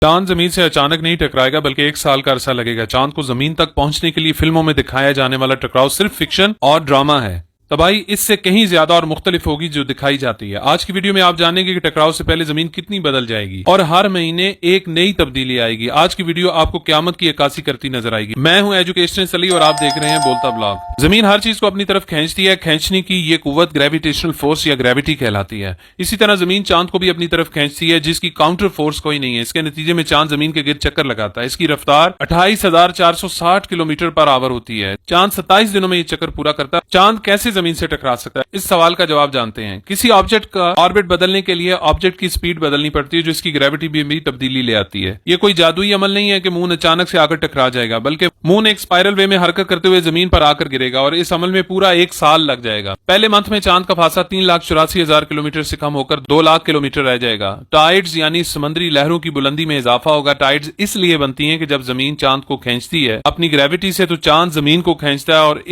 चांद जमीन से अचानक नहीं टकराएगा बल्कि 1 साल का अरसा लगेगा। चांद को जमीन तक पहुंचने के लिए फिल्मों में दिखाया जाने वाला टकराव सिर्फ फिक्शन और ड्रामा है। तबाही इससे कहीं ज्यादा और मुख्तलिफ होगी जो दिखाई जाती है। आज की वीडियो में आप जानेंगे कि टकराव से पहले जमीन कितनी बदल जाएगी और हर महीने एक नई तब्दीली आएगी। आज की वीडियो आपको क्यामत की अक्कासी करती नजर आएगी। मैं हूं एजुकेशनिस्ट अली और आप देख रहे हैं बोलता ब्लॉग। जमीन हर चीज को अपनी तरफ खींचती है। खींचने की ये कुव्वत ग्रेविटेशनल फोर्स या ग्रेविटी कहलाती है। इसी तरह जमीन चांद को भी अपनी तरफ खींचती है जिसकी काउंटर फोर्स कोई नहीं है। इसके नतीजे में चांद जमीन के गिर्द चक्कर लगाता है। इसकी रफ्तार 28,460 किलोमीटर पर आवर होती है। चांद 27 दिनों में ये चक्कर पूरा करता है। चांद कैसे जमीन से टकरा सकता है, इस सवाल का जवाब जानते हैं। किसी ऑब्जेक्ट का ऑर्बिट बदलने के लिए ऑब्जेक्ट की स्पीड बदलनी पड़ती है जो इसकी ग्रेविटी में भी तब्दीली ले आती है। ये कोई जादुई अमल नहीं है कि मून अचानक से आकर टकरा जाएगा, बल्कि मून एक स्पाइरल वे में हरकत करते हुए जमीन पर आकर गिरेगा और इस अमल में पूरा 1 साल लग जाएगा। पहले मंथ में चांद का फासला 3,84,000 किलोमीटर से कम होकर 2 लाख किलोमीटर रह जाएगा। टाइड्स यानी समुद्री लहरों की बुलंदी में इजाफा होगा। टाइड्स इसलिए बनती हैं कि जब जमीन चांद को खींचती है अपनी ग्रेविटी से, तो चांद जमीन को खींचता है और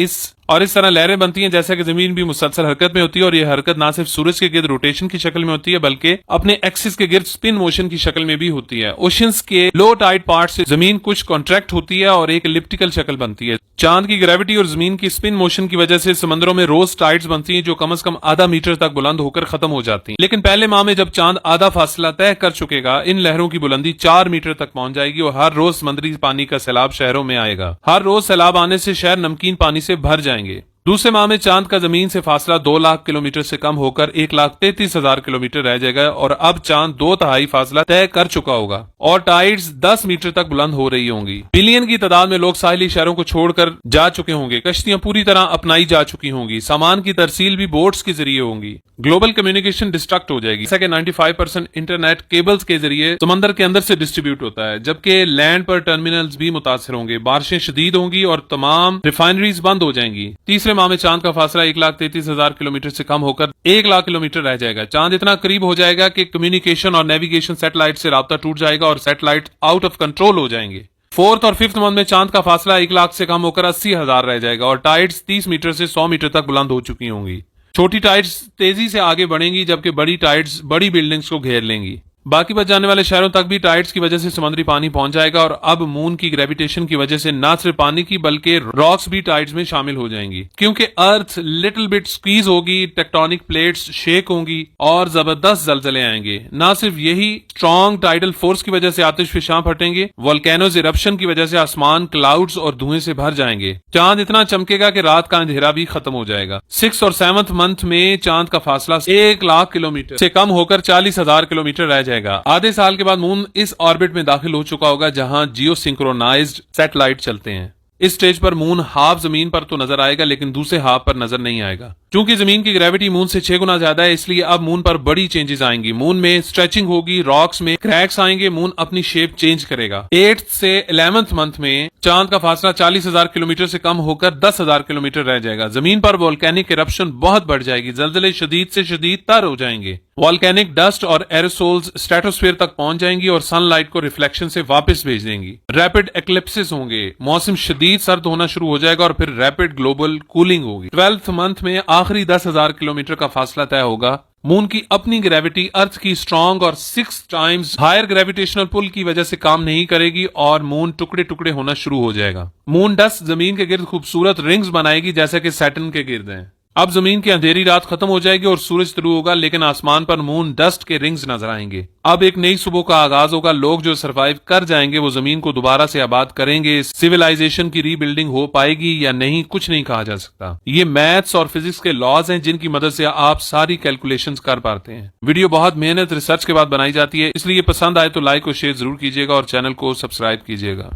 इस तरह लहरें बनती हैं जैसा कि जमीन भी मुसलसल हरकत में होती है। और यह हरकत ना सिर्फ सूरज के गिर्द रोटेशन की शक्ल में होती है बल्कि अपने एक्सिस के गिर्द स्पिन मोशन की शक्ल में भी होती है। ओशंस के लो टाइड पार्ट से जमीन कुछ कॉन्ट्रैक्ट होती है और एक एलिप्टिकल शक्ल बनती है। चांद की ग्रेविटी और जमीन की स्पिन मोशन की वजह से समंदरों में रोज टाइड्स बनती हैं जो कम से कम आधा मीटर तक बुलंद होकर खत्म हो जाती हैं। लेकिन पहले माह में जब चांद आधा फासला तय कर चुकेगा, इन लहरों की बुलंदी 4 मीटर तक पहुंच जाएगी और हर रोज समुद्री पानी का सैलाब शहरों में आएगा। हर रोज सैलाब आने से शहर नमकीन पानी से भर जाएंगे। दूसरे माह में चांद का जमीन से फासला 2 लाख किलोमीटर से कम होकर 1,33,000 किलोमीटर रह जाएगा और अब चांद 2/3 फासला तय कर चुका होगा और टाइड्स 10 मीटर तक बुलंद हो रही होंगी। बिलियन की तादाद में लोग साहिली शहरों को छोड़कर जा चुके होंगे। कश्तियां पूरी तरह अपनाई जा चुकी होंगी। सामान की तरसील भी बोट्स के जरिए होंगी। ग्लोबल कम्युनिकेशन डिस्ट्रक्ट हो जाएगी। जैसा कि 95% इंटरनेट केबल्स के जरिए समंदर के अंदर से डिस्ट्रीब्यूट होता है, जबकि लैंड पर टर्मिनल्स भी मुतासर होंगे। बारिशें शदीद होंगी और तमाम रिफाइनरीज बंद हो जाएंगी। तीसरे माह में चांद का फासला 1,33,000 किलोमीटर से कम होकर 1 लाख किलोमीटर रह जाएगा। चांद इतना करीब हो जाएगा कि कम्युनिकेशन और नेविगेशन सैटेलाइट से राब्ता टूट जाएगा और सैटेलाइट आउट ऑफ कंट्रोल हो जाएंगे। 4th और 5th मंथ में चांद का फासला 1 लाख से कम होकर 80,000 रह जाएगा और टाइड्स 30 मीटर से 100 मीटर तक बुलंद हो चुकी होंगी। छोटी टाइड्स तेजी से आगे बढ़ेंगी जबकि बड़ी टाइड्स बड़ी बिल्डिंग्स को घेर लेंगी। बाकी बच जाने वाले शहरों तक भी टाइड्स की वजह से समुद्री पानी पहुंच जाएगा और अब मून की ग्रेविटेशन की वजह से न सिर्फ पानी की बल्कि रॉक्स भी टाइड्स में शामिल हो जाएंगी। क्योंकि अर्थ लिटिल बिट स्क्वीज होगी, टेक्टोनिक प्लेट्स शेक होंगी और जबरदस्त जलजले आएंगे। न सिर्फ यही, स्ट्रॉन्ग टाइडल फोर्स की वजह से आतिशफशां फटेंगे। वोल्केनोज इरप्शन की वजह से आसमान क्लाउड्स और धुएं से भर जाएंगे। चांद इतना चमकेगा कि रात का अंधेरा भी खत्म हो जाएगा। 6th और 7th मंथ में चांद का फासला 1 लाख किलोमीटर से कम होकर 40,000 किलोमीटर रह जाएगा। आधे साल के बाद मून इस ऑर्बिट में दाखिल हो चुका होगा जहां जियो सिंक्रोनाइज्ड सैटेलाइट चलते हैं। इस स्टेज पर मून हाफ जमीन पर तो नजर आएगा लेकिन दूसरे हाफ पर नजर नहीं आएगा। क्योंकि जमीन की ग्रेविटी मून से 6 गुना ज्यादा है, इसलिए अब मून पर बड़ी चेंजेस आएंगी। मून में स्ट्रेचिंग होगी, रॉक्स में क्रैक्स आएंगे, मून अपनी शेप चेंज करेगा। 8th से 11th मंथ में चांद का फासला 40,000 किलोमीटर से कम होकर 10,000 किलोमीटर रह जाएगा। जमीन पर वोल्केनिक इरप्शन बहुत बढ़ जाएगी। जलजले शदीद से शदीद तर हो जाएंगे। वोल्केनिक डस्ट और एरोसोल्स स्ट्रेटोस्फीयर तक पहुंच जाएंगी और सनलाइट को रिफ्लेक्शन से वापस भेज देंगी। रैपिड एक्लिप्सिस होंगे, मौसम शदीद सर्द होना शुरू हो जाएगा और फिर रैपिड ग्लोबल कूलिंग होगी। 12th मंथ में आखिरी 10,000 किलोमीटर का फासला तय होगा। मून की अपनी ग्रेविटी अर्थ की स्ट्रॉन्ग और 6 टाइम्स हायर ग्रेविटेशनल पुल की वजह से काम नहीं करेगी और मून टुकड़े टुकड़े होना शुरू हो जाएगा। मून डस्ट जमीन के गिर्द खूबसूरत रिंग्स बनाएगी जैसे कि सैटर्न के गिर्द हैं। अब जमीन की अंधेरी रात खत्म हो जाएगी और सूरज शुरू होगा, लेकिन आसमान पर मून डस्ट के रिंग्स नजर आएंगे। अब एक नई सुबह का आगाज होगा। लोग जो सरवाइव कर जाएंगे वो जमीन को दोबारा से आबाद करेंगे। सिविलाइजेशन की रीबिल्डिंग हो पाएगी या नहीं, कुछ नहीं कहा जा सकता। ये मैथ्स और फिजिक्स के लॉज हैं जिनकी मदद से आप सारी कैलकुलेशंस कर पाते हैं। वीडियो बहुत मेहनत रिसर्च के बाद बनाई जाती है, इसलिए पसंद आए तो लाइक और शेयर जरूर कीजिएगा और चैनल को सब्सक्राइब कीजिएगा।